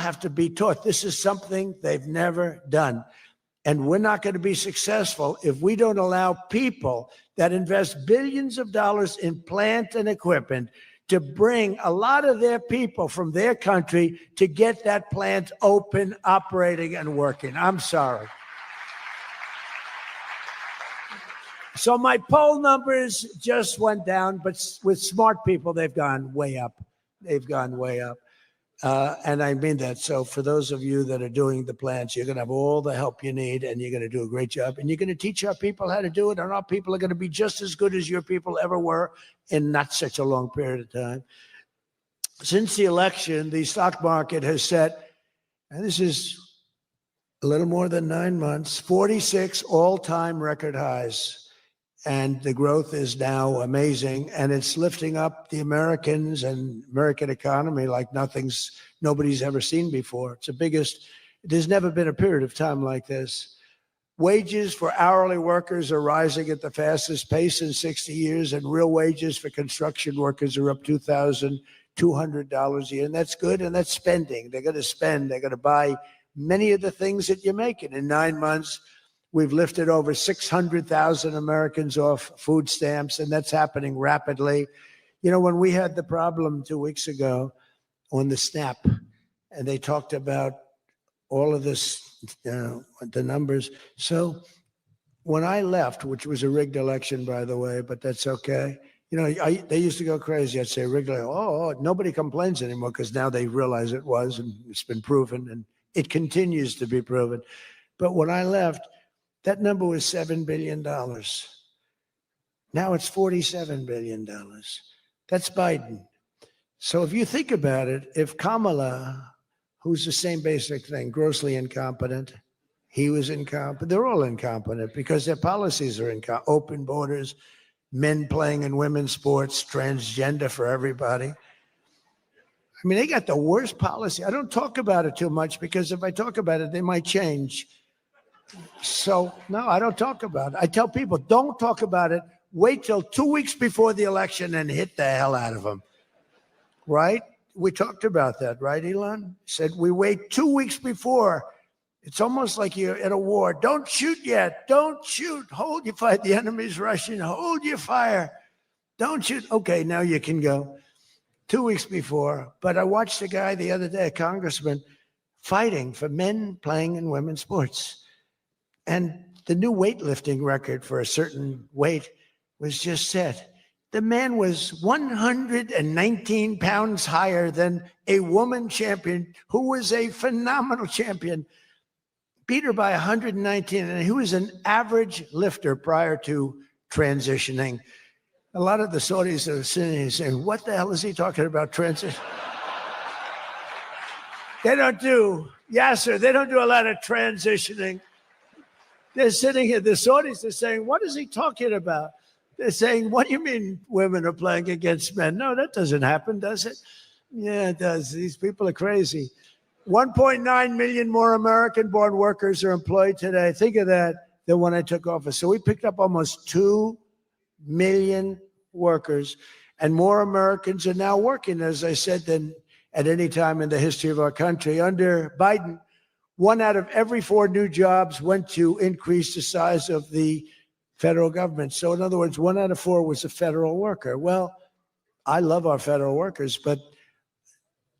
have to be taught. This is something they've never done. And we're not going to be successful if we don't allow people that invest billions of dollars in plant and equipment to bring a lot of their people from their country to get that plant open, operating, and working. I'm sorry. So my poll numbers just went down, but with smart people, they've gone way up. They've gone way up. And I mean that. So for those of you that are doing the plants, you're going to have all the help you need, and you're going to do a great job. And you're going to teach our people how to do it, and our people are going to be just as good as your people ever were in not such a long period of time. Since the election, the stock market has set, and this is a little more than 9 months, 46 all-time record highs. And the growth is now amazing, and it's lifting up the Americans and American economy like nobody's ever seen before. It's the biggest. There's never been a period of time like this. Wages for hourly workers are rising at the fastest pace in 60 years, and real wages for construction workers are up $2,200 a year, and that's good, and that's spending. They're going to spend. They're going to buy many of the things that you're making. In 9 months, we've lifted over 600,000 Americans off food stamps, and that's happening rapidly. You know, when we had the problem 2 weeks ago on the SNAP, and they talked about all of this, the numbers. So when I left, which was a rigged election, by the way, but that's okay. You know, they used to go crazy. I'd say rigged, nobody complains anymore because now they realize it was, and it's been proven, and it continues to be proven. But when I left, that number was $7 billion. Now it's $47 billion. That's Biden. So if you think about it, if Kamala, who's the same basic thing, grossly incompetent, he was incompetent, they're all incompetent because their policies are incompetent. Open borders, men playing in women's sports, transgender for everybody. I mean, they got the worst policy. I don't talk about it too much because if I talk about it, they might change. So, no, I don't talk about it. I tell people, don't talk about it. Wait till 2 weeks before the election and hit the hell out of them. Right? We talked about that, right, Elon? Said we wait 2 weeks before. It's almost like you're at a war. Don't shoot yet. Don't shoot. Hold your fire. The enemy's rushing. Hold your fire. Don't shoot. Okay, now you can go. 2 weeks before. But I watched a guy the other day, a congressman, fighting for men playing in women's sports. And the new weightlifting record for a certain weight was just set. The man was 119 pounds higher than a woman champion who was a phenomenal champion. Beat her by 119, and he was an average lifter prior to transitioning. A lot of the Saudis are sitting and saying, what the hell is he talking about transition? They don't do a lot of transitioning. They're sitting here, the Saudis are saying, what is he talking about? They're saying, what do you mean women are playing against men? No, that doesn't happen, does it? Yeah, it does. These people are crazy. 1.9 million more American-born workers are employed today. Think of that, than when I took office. So we picked up almost 2 million workers, and more Americans are now working, as I said, than at any time in the history of our country. Under Biden, 1 out of every 4 new jobs went to increase the size of the federal government. So in other words, 1 out of 4 was a federal worker. Well, I love our federal workers, but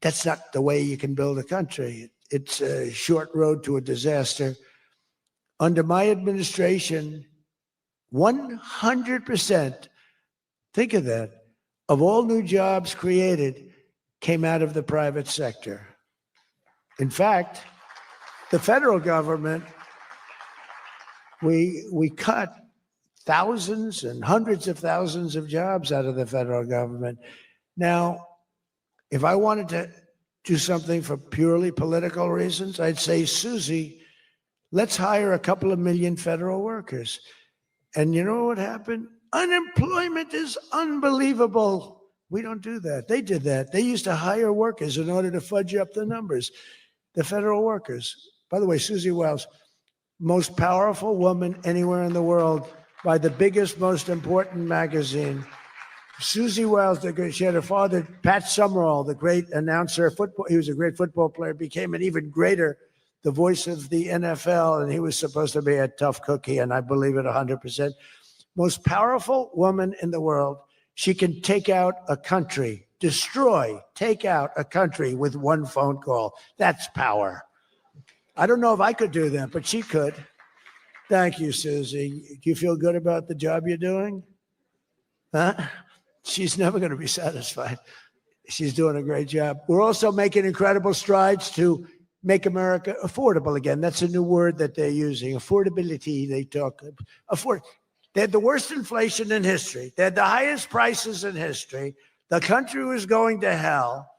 that's not the way you can build a country. It's a short road to a disaster. Under my administration, 100%, think of that, of all new jobs created came out of the private sector. In fact, the federal government, we cut thousands and hundreds of thousands of jobs out of the federal government. Now, if I wanted to do something for purely political reasons, I'd say, Susie, let's hire a couple of million federal workers. And you know what happened? Unemployment is unbelievable. We don't do that. They did that. They used to hire workers in order to fudge up the numbers, the federal workers. By the way, Susie Wiles, most powerful woman anywhere in the world by the biggest, most important magazine. Susie Wells, she had a father, Pat Summerall, the great announcer, football. He was a great football player, became an even greater, the voice of the NFL, and he was supposed to be a tough cookie, and I believe it 100%. Most powerful woman in the world. She can take out a country, take out a country with one phone call. That's power. I don't know if I could do that, but she could. Thank you, Susie. Do you feel good about the job you're doing? Huh? She's never going to be satisfied. She's doing a great job. We're also making incredible strides to make America affordable again. That's a new word that they're using. Affordability, they talk. They had the worst inflation in history. They had the highest prices in history. The country was going to hell.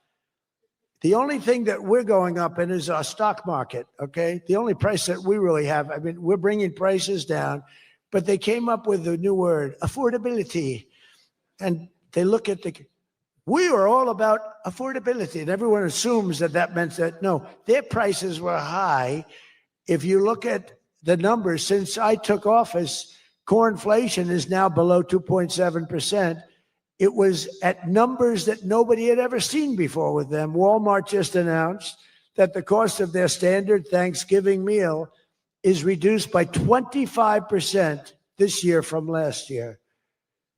The only thing that we're going up in is our stock market, okay? The only price that we really have, I mean, we're bringing prices down, but they came up with a new word, affordability. And they look at we were all about affordability, and everyone assumes that that meant that, no, their prices were high. If you look at the numbers, since I took office, core inflation is now below 2.7%. It was at numbers that nobody had ever seen before with them. Walmart just announced that the cost of their standard Thanksgiving meal is reduced by 25% this year from last year.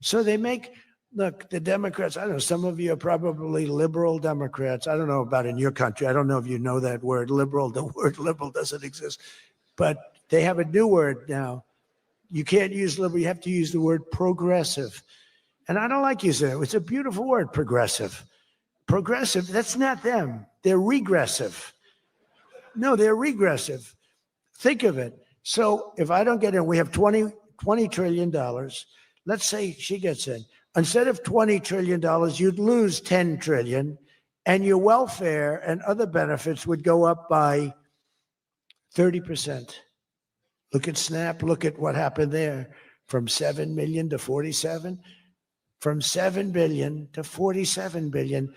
So they make, look, the Democrats, I don't know, some of you are probably liberal Democrats. I don't know about in your country. I don't know if you know that word, liberal. The word liberal doesn't exist. But they have a new word now. You can't use liberal. You have to use the word progressive. And I don't like using it. It's a beautiful word, progressive. Progressive, that's not them. They're regressive. No, they're regressive. Think of it. So if I don't get in, we have $20 trillion. Let's say she gets in. Instead of $20 trillion, you'd lose $10 trillion, and your welfare and other benefits would go up by 30%. Look at SNAP. Look at what happened there. From 7 million to 47. From 7 billion to 47 billion,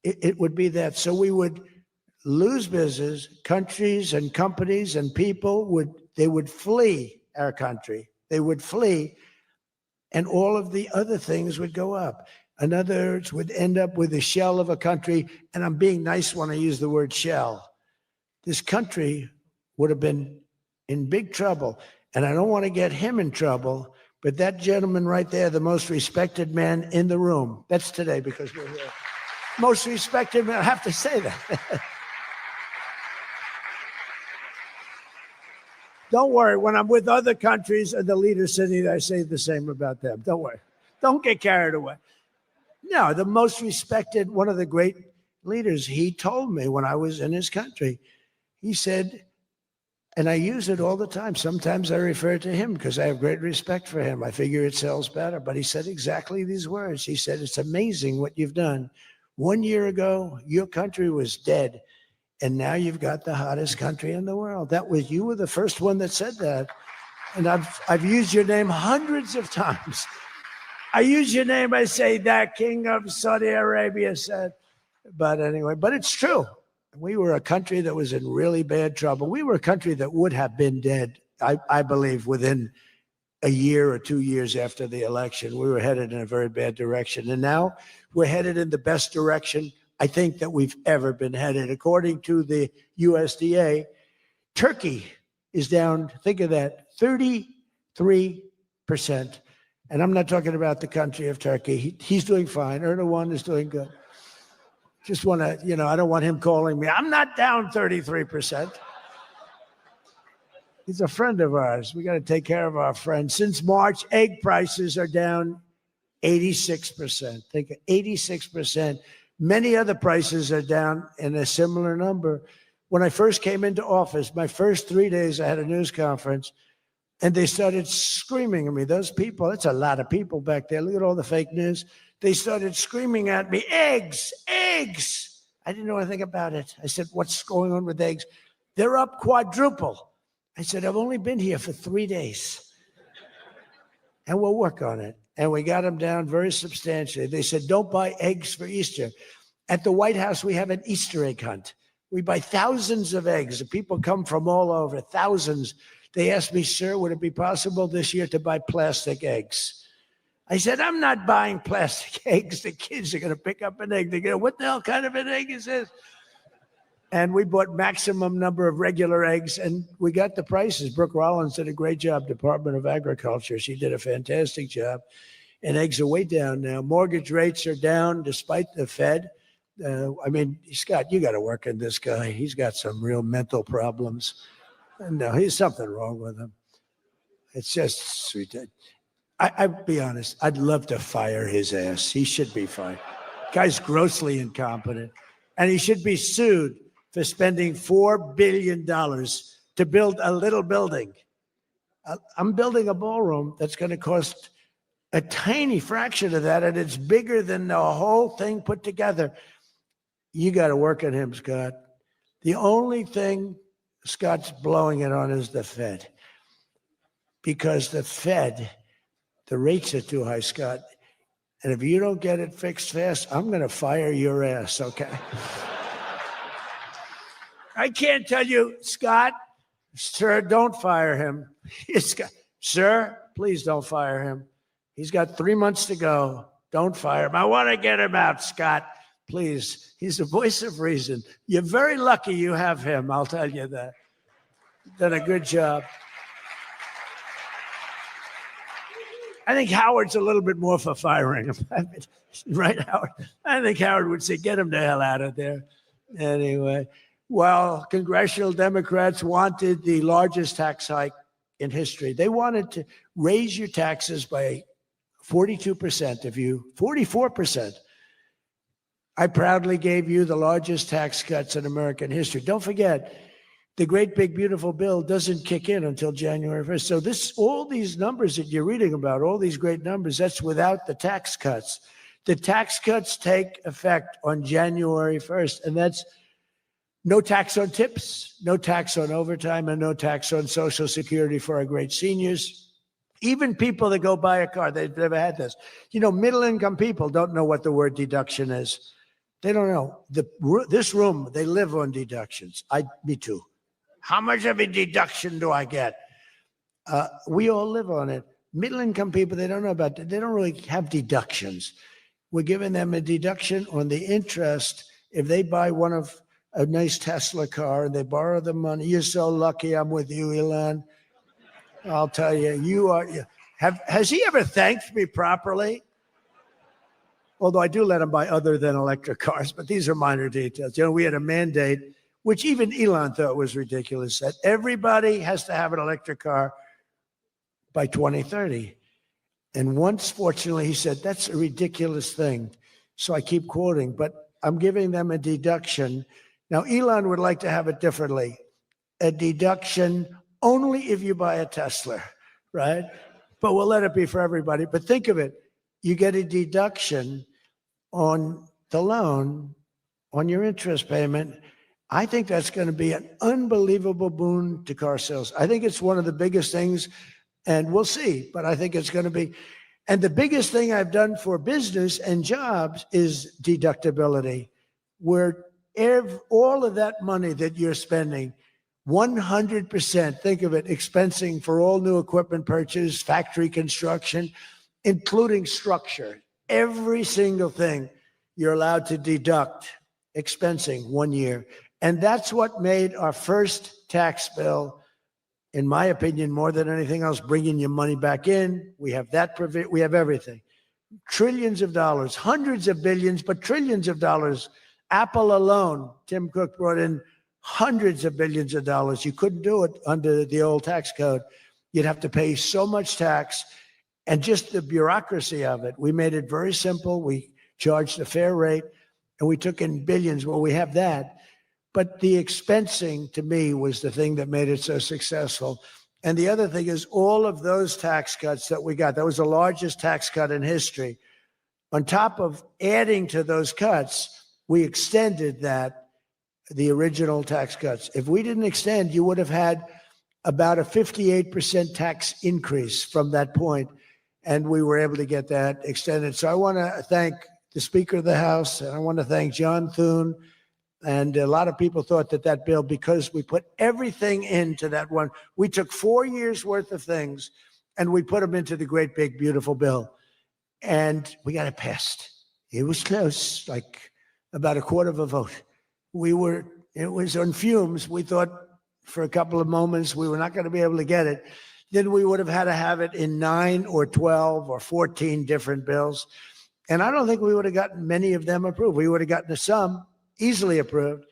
it would be that. So we would lose business, countries and companies and people would flee our country. They would flee, and all of the other things would go up. In other words, would end up with a shell of a country, and I'm being nice when I use the word shell. This country would have been in big trouble, and I don't want to get him in trouble, but that gentleman right there, the most respected man in the room, that's today because we're here. Most respected man, I have to say that. Don't worry, when I'm with other countries and the leaders sitting there, I say the same about them. Don't worry. Don't get carried away. No, the most respected, one of the great leaders, he told me when I was in his country, he said, and I use it all the time. Sometimes I refer to him because I have great respect for him. I figure it sells better. But he said exactly these words. He said, it's amazing what you've done. 1 year ago, your country was dead. And now you've got the hottest country in the world. You were the first one that said that. And I've used your name hundreds of times. I use your name, I say, that King of Saudi Arabia said. But anyway, but it's true. We were a country that was in really bad trouble. We were a country that would have been dead, I believe, within a year or 2 years after the election. We were headed in a very bad direction. And now we're headed in the best direction, I think, that we've ever been headed. According to the USDA, Turkey is down, think of that, 33%. And I'm not talking about the country of Turkey. He's doing fine. Erdogan is doing good. Just want to, I don't want him calling me. I'm not down 33%. He's a friend of ours. We got to take care of our friends. Since March, egg prices are down 86%. Think 86%. Many other prices are down in a similar number. When I first came into office, my first 3 days, I had a news conference, and they started screaming at me. Those people, that's a lot of people back there. Look at all the fake news. They started screaming at me, eggs, eggs. I didn't know anything about it. I said, what's going on with eggs? They're up quadruple. I said, I've only been here for 3 days. And we'll work on it. And we got them down very substantially. They said, don't buy eggs for Easter. At the White House, we have an Easter egg hunt. We buy thousands of eggs. People come from all over, thousands. They asked me, sir, would it be possible this year to buy plastic eggs? I said, I'm not buying plastic eggs. The kids are going to pick up an egg. They're going to, what the hell kind of an egg is this? And we bought maximum number of regular eggs, and we got the prices. Brooke Rollins did a great job, Department of Agriculture. She did a fantastic job. And eggs are way down now. Mortgage rates are down despite the Fed. I mean, Scott, you got to work on this guy. He's got some real mental problems. No, he's something wrong with him. It's just sweet. I'd be honest. I'd love to fire his ass. He should be fired. Guy's grossly incompetent. And he should be sued for spending $4 billion to build a little building. I'm building a ballroom that's going to cost a tiny fraction of that, and it's bigger than the whole thing put together. You got to work on him, Scott. The only thing Scott's blowing it on is the Fed. Because the Fed, the rates are too high, Scott. And if you don't get it fixed fast, I'm going to fire your ass, okay? I can't tell you, Scott, sir, don't fire him. Sir, please don't fire him. He's got 3 months to go. Don't fire him. I want to get him out, Scott. Please. He's the voice of reason. You're very lucky you have him, I'll tell you that. Done a good job. I think Howard's a little bit more for firing him. Right, Howard? I think Howard would say, get him the hell out of there. Anyway, well, congressional Democrats wanted the largest tax hike in history. They wanted to raise your taxes by 42%, 44%. I proudly gave you the largest tax cuts in American history. Don't forget, the great big beautiful bill doesn't kick in until January 1st. So all these numbers that you're reading about, all these great numbers, that's without the tax cuts. The tax cuts take effect on January 1st, and that's no tax on tips, no tax on overtime, and no tax on Social Security for our great seniors. Even people that go buy a car, they've never had this. You know, middle-income people don't know what the word deduction is. They don't know. This room, they live on deductions. Me too. How much of a deduction do I get? We all live on it. Middle-income people, they don't know about that. They don't really have deductions. We're giving them a deduction on the interest if they buy a nice Tesla car and they borrow the money. You're so lucky I'm with you, Elon. I'll tell you, has he ever thanked me properly? Although I do let him buy other than electric cars, but these are minor details. You know, we had a mandate, which even Elon thought was ridiculous, that everybody has to have an electric car by 2030. And once, fortunately, he said, that's a ridiculous thing. So I keep quoting, but I'm giving them a deduction. Now, Elon would like to have it differently. A deduction only if you buy a Tesla, right? But we'll let it be for everybody. But think of it. You get a deduction on the loan, on your interest payment. I think that's going to be an unbelievable boon to car sales. I think it's one of the biggest things, and we'll see, but I think it's going to be. And the biggest thing I've done for business and jobs is deductibility, where all of that money that you're spending, 100%, think of it, expensing for all new equipment purchase, factory construction, including structure. Every single thing you're allowed to deduct expensing 1 year. And that's what made our first tax bill, in my opinion, more than anything else, bringing your money back in. We have that, we have everything. Trillions of dollars, hundreds of billions, but trillions of dollars. Apple alone, Tim Cook brought in hundreds of billions of dollars. You couldn't do it under the old tax code. You'd have to pay so much tax, and just the bureaucracy of it. We made it very simple. We charged a fair rate, and we took in billions. Well, we have that. But the expensing, to me, was the thing that made it so successful. And the other thing is all of those tax cuts that we got, that was the largest tax cut in history. On top of adding to those cuts, we extended the original tax cuts. If we didn't extend, you would have had about a 58% tax increase from that point. And we were able to get that extended. So I want to thank the Speaker of the House, and I want to thank John Thune. And a lot of people thought that bill, because we put everything into that one, we took 4 years worth of things and we put them into the great big beautiful bill. and we got it passed. It was close, like about a quarter of a vote. It was on fumes. We thought for a couple of moments we were not going to be able to get it. Then we would have had to have it in 9 or 12 or 14 different bills. And I don't think we would have gotten many of them approved. We would have gotten some easily approved,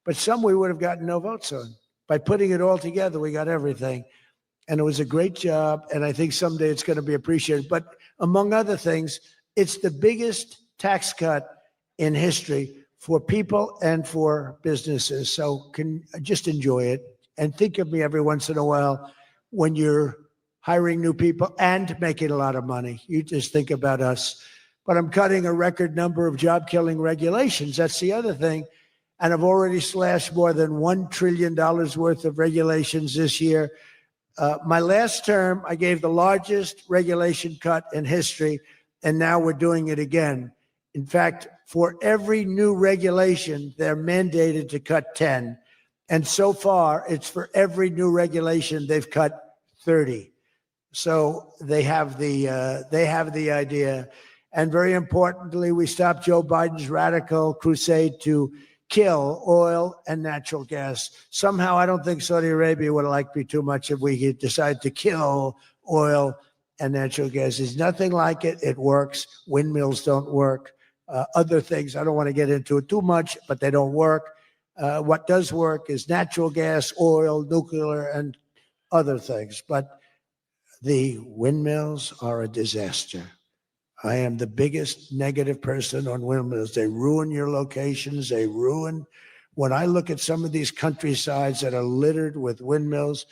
but some we would have gotten no votes on. By putting it all together, we got everything. And it was a great job. And I think someday it's going to be appreciated. But among other things, it's the biggest tax cut in history for people and for businesses. So just enjoy it and think of me every once in a while when you're hiring new people and making a lot of money. You just think about us. But I'm cutting a record number of job-killing regulations. That's the other thing. And I've already slashed more than $1 trillion worth of regulations this year. My last term, I gave the largest regulation cut in history, and now we're doing it again. In fact, for every new regulation, they're mandated to cut 10. And so far, it's for every new regulation, they've cut 30. So they have the idea. And very importantly, we stopped Joe Biden's radical crusade to kill oil and natural gas. Somehow, I don't think Saudi Arabia would have liked me too much if we decided to kill oil and natural gas. There's nothing like it. It works. Windmills don't work. Other things, I don't want to get into it too much, but they don't work. What does work is natural gas, oil, nuclear, and other things. But the windmills are a disaster. I am the biggest negative person on windmills. They ruin your locations. They ruin. When I look at some of these countrysides that are littered with windmills,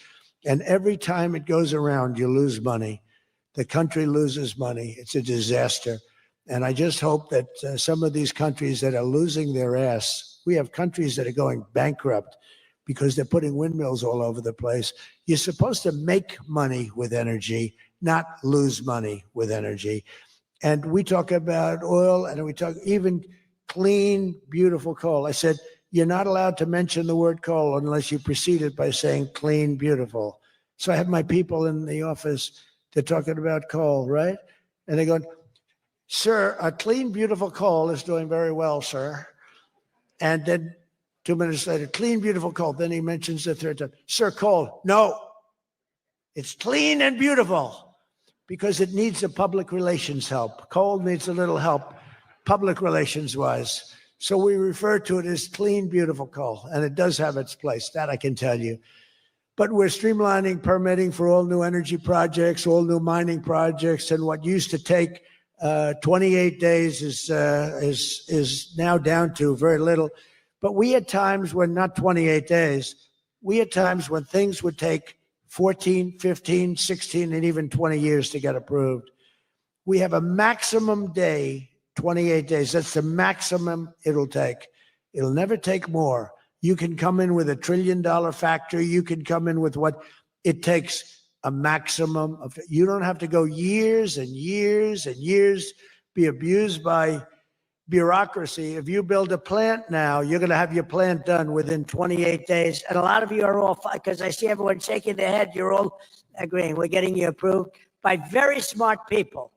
and every time it goes around, you lose money. The country loses money. It's a disaster. And I just hope that some of these countries that are losing their ass, we have countries that are going bankrupt because they're putting windmills all over the place. You're supposed to make money with energy, not lose money with energy. And we talk about oil and we talk even clean, beautiful coal. I said, you're not allowed to mention the word coal unless you precede it by saying clean, beautiful. So I have my people in the office, they're talking about coal, right? And they go, sir, a clean, beautiful coal is doing very well, sir. And then 2 minutes later, clean, beautiful coal. Then he mentions the third time, sir, coal. No, it's clean and beautiful because it needs a public relations help. Coal needs a little help public relations wise. So we refer to it as clean, beautiful coal. And it does have its place, that I can tell you. But we're streamlining permitting for all new energy projects, all new mining projects. And what used to take 28 days is now down to very little. But we had times when, not 28 days, we had times when things would take 14, 15, 16, and even 20 years to get approved. We have a maximum day, 28 days. That's the maximum it'll take. It'll never take more. You can come in with $1 trillion factory. You can come in with what it takes. A maximum of, you don't have to go years and years and years, be abused by bureaucracy. If you build a plant now, you're going to have your plant done within 28 days. And a lot of you are all, because I see everyone shaking their head, you're all agreeing. We're getting you approved by very smart people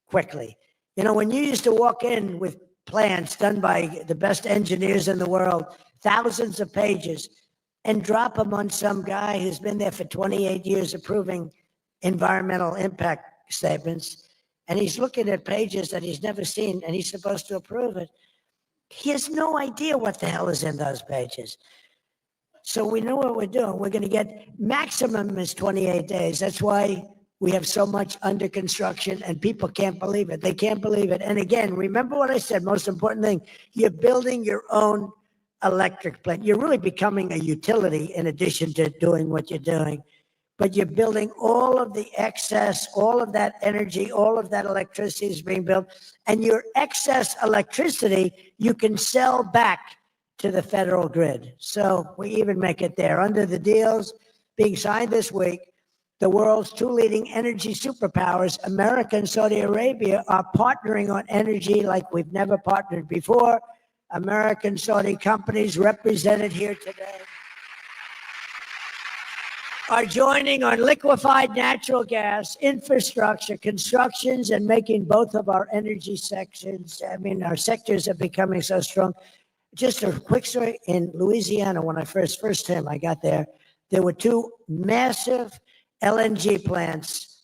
quickly. You know, when you used to walk in with plans done by the best engineers in the world, thousands of pages, and drop them on some guy who's been there for 28 years approving environmental impact statements, and he's looking at pages that he's never seen, and he's supposed to approve it. He has no idea what the hell is in those pages. So we know what we're doing. We're going to get maximum is 28 days. That's why we have so much under construction, and people can't believe it. They can't believe it. And again, remember what I said, most important thing, you're building your own electric plant. You're really becoming a utility in addition to doing what you're doing. But you're building all of the excess, all of that energy, all of that electricity is being built. And your excess electricity, you can sell back to the federal grid. So we even make it there. Under the deals being signed this week, the world's two leading energy superpowers, America and Saudi Arabia, are partnering on energy like we've never partnered before. American Saudi companies represented here today. are joining on liquefied natural gas, infrastructure, constructions, and making both of our energy sections. I mean, our sectors are becoming so strong. Just a quick story. In Louisiana, when I first time I got there were two massive LNG plants.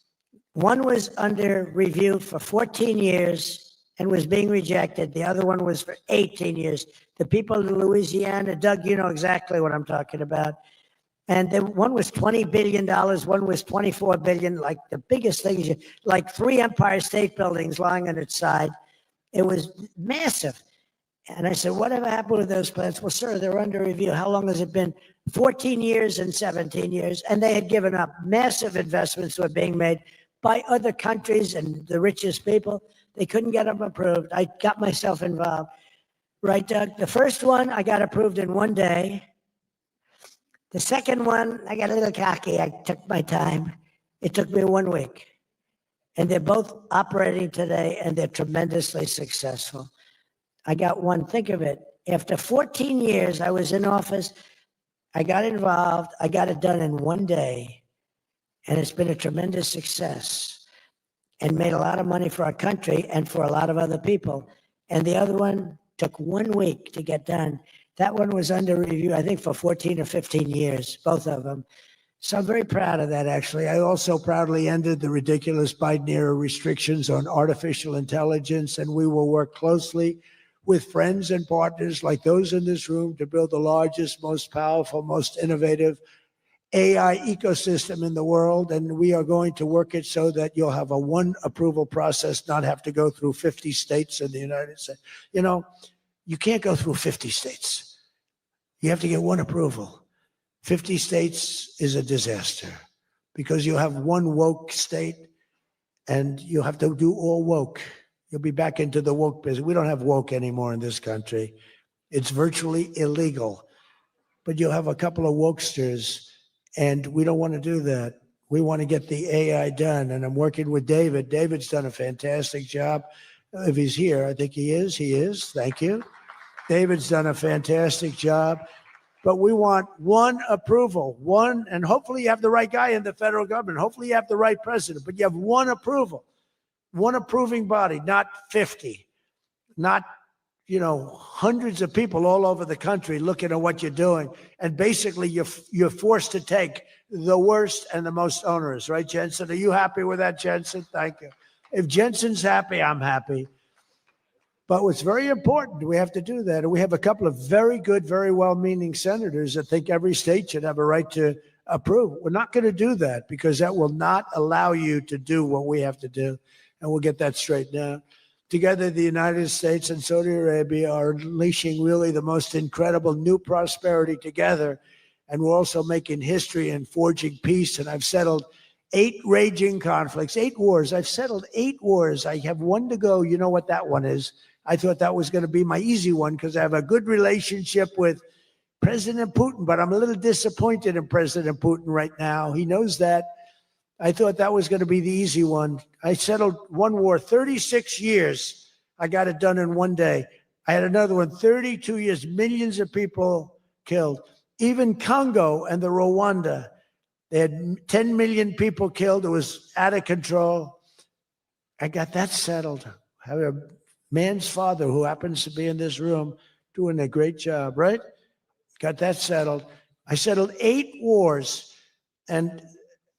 One was under review for 14 years and was being rejected. The other one was for 18 years. The people in Louisiana, Doug, you know exactly what I'm talking about. And then one was $20 billion, one was $24 billion, like the biggest things, like 3 Empire State Buildings lying on its side. It was massive. And I said, whatever happened with those plants? Well, sir, they're under review. How long has it been? 14 years and 17 years. And they had given up. Massive investments were being made by other countries and the richest people. They couldn't get them approved. I got myself involved. Right, Doug? The first one, I got approved in 1 day. The second one, I got a little cocky. I took my time. It took me 1 week. And they're both operating today, and they're tremendously successful. I got one, think of it. After 14 years, I was in office. I got involved. I got it done in 1 day. And it's been a tremendous success and made a lot of money for our country and for a lot of other people. And the other one took 1 week to get done. That one was under review, I think, for 14 or 15 years, both of them. So I'm very proud of that, actually. I also proudly ended the ridiculous Biden-era restrictions on artificial intelligence, and we will work closely with friends and partners like those in this room to build the largest, most powerful, most innovative AI ecosystem in the world. And we are going to work it so that you'll have a one approval process, not have to go through 50 states in the United States. You know, you can't go through 50 states. You have to get one approval. 50 states is a disaster because you have one woke state and you have to do all woke. You'll be back into the woke business. We don't have woke anymore in this country. It's virtually illegal. But you'll have a couple of wokesters, and we don't want to do that. We want to get the AI done, and I'm working with David. David's done a fantastic job. If he's here, I think he is. He is. Thank you. David's done a fantastic job. But we want one approval, one, and hopefully you have the right guy in the federal government. Hopefully you have the right president, but you have one approval, one approving body, not 50, not, you know, hundreds of people all over the country looking at what you're doing. And basically you're forced to take the worst and the most onerous, right, Jensen? Are you happy with that, Jensen? Thank you. If Jensen's happy, I'm happy. But what's very important, we have to do that. And we have a couple of very good, very well-meaning senators that think every state should have a right to approve. We're not going to do that because that will not allow you to do what we have to do. And we'll get that straightened out. Together, the United States and Saudi Arabia are unleashing really the most incredible new prosperity together. And we're also making history and forging peace. And I've settled 8 raging conflicts, 8 wars. I've settled 8 wars. I have 1 to go. You know what that one is. I thought that was going to be my easy one because I have a good relationship with President Putin, but I'm a little disappointed in President Putin right now. He knows that. I thought that was going to be the easy one. I settled 1 war, 36 years. I got it done in 1 day. I had another one, 32 years, millions of people killed. Even Congo and the Rwanda, they had 10 million people killed. It was out of control. I got that settled. I have a man's father who happens to be in this room doing a great job, right? Got that settled. I settled 8 wars. And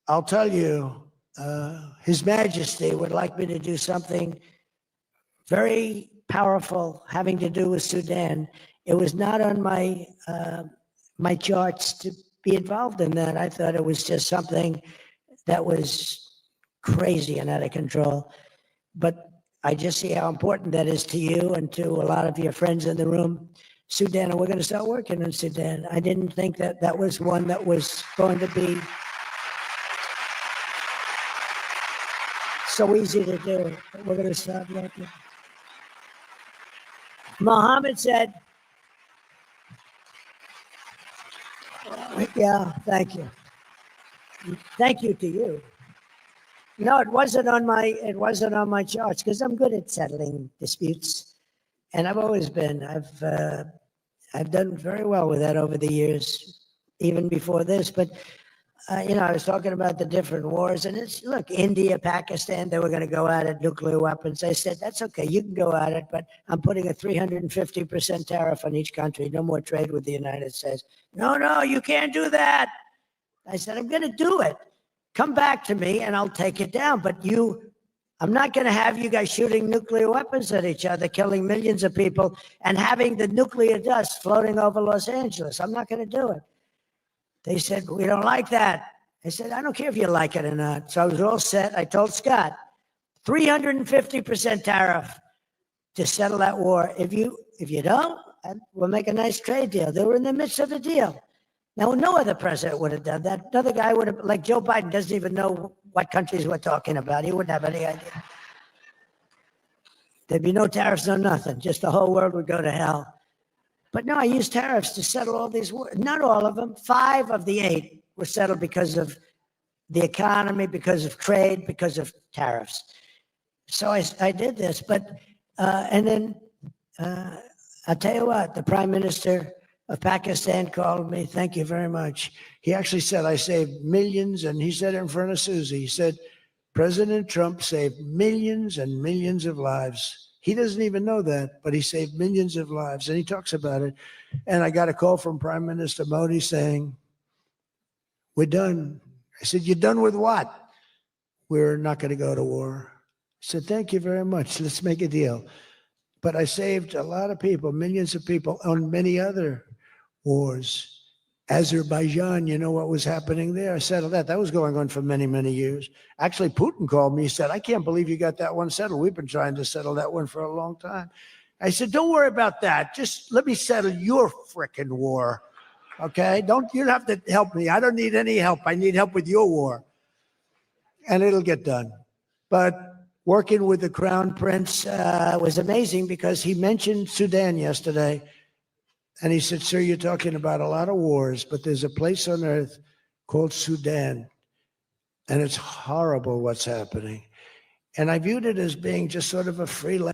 I'll tell you, His Majesty would like me to do something very powerful having to do with Sudan. It was not on my my charts to be involved in that. I thought it was just something that was crazy and out of control. But I just see how important that is to you and to a lot of your friends in the room. Sudan, and we're going to start working in Sudan. I didn't think that that was one that was going to be so easy to do. We're going to start working. Mohammed said, yeah, thank you. Thank you to you. No, it wasn't on my charts because I'm good at settling disputes, and I've always been. I've done very well with that over the years, even before this. But I was talking about the different wars, and it's, look, India, Pakistan, they were going to go at it, nuclear weapons. I said, that's okay, you can go at it, but I'm putting a 350% tariff on each country. No more trade with the United States. No, you can't do that. I said, I'm going to do it. Come back to me and I'll take it down. But I'm not going to have you guys shooting nuclear weapons at each other, killing millions of people, and having the nuclear dust floating over Los Angeles. I'm not going to do it. They said, we don't like that. I said, I don't care if you like it or not. So I was all set. I told Scott, 350% tariff to settle that war. If you don't, we'll make a nice trade deal. They were in the midst of the deal. Now, no other president would have done that. Another guy would have, like Joe Biden, doesn't even know what countries we're talking about. He wouldn't have any idea. There'd be no tariffs, no nothing. Just the whole world would go to hell. But no, I used tariffs to settle all these wars. Not all of them. 5 of the 8 were settled because of the economy, because of trade, because of tariffs. So I did this. But, and then I'll tell you what, the Prime Minister of Pakistan called me. Thank you very much. He actually said, I saved millions, and he said it in front of Susie. He said, President Trump saved millions and millions of lives. He doesn't even know that, but he saved millions of lives, and he talks about it. And I got a call from Prime Minister Modi saying, we're done. I said, you're done with what? We're not going to go to war. I said, thank you very much. Let's make a deal. But I saved a lot of people, millions of people, on many other wars. Azerbaijan, you know what was happening there? I settled that. That was going on for many, many years. Actually, Putin called me. He said, I can't believe you got that one settled. We've been trying to settle that one for a long time. I said, don't worry about that. Just let me settle your frickin' war. Okay? You don't have to help me. I don't need any help. I need help with your war. And it'll get done. But working with the Crown Prince was amazing, because he mentioned Sudan yesterday. And he said, sir, you're talking about a lot of wars, but there's a place on earth called Sudan. And it's horrible what's happening. And I viewed it as being just sort of a free land.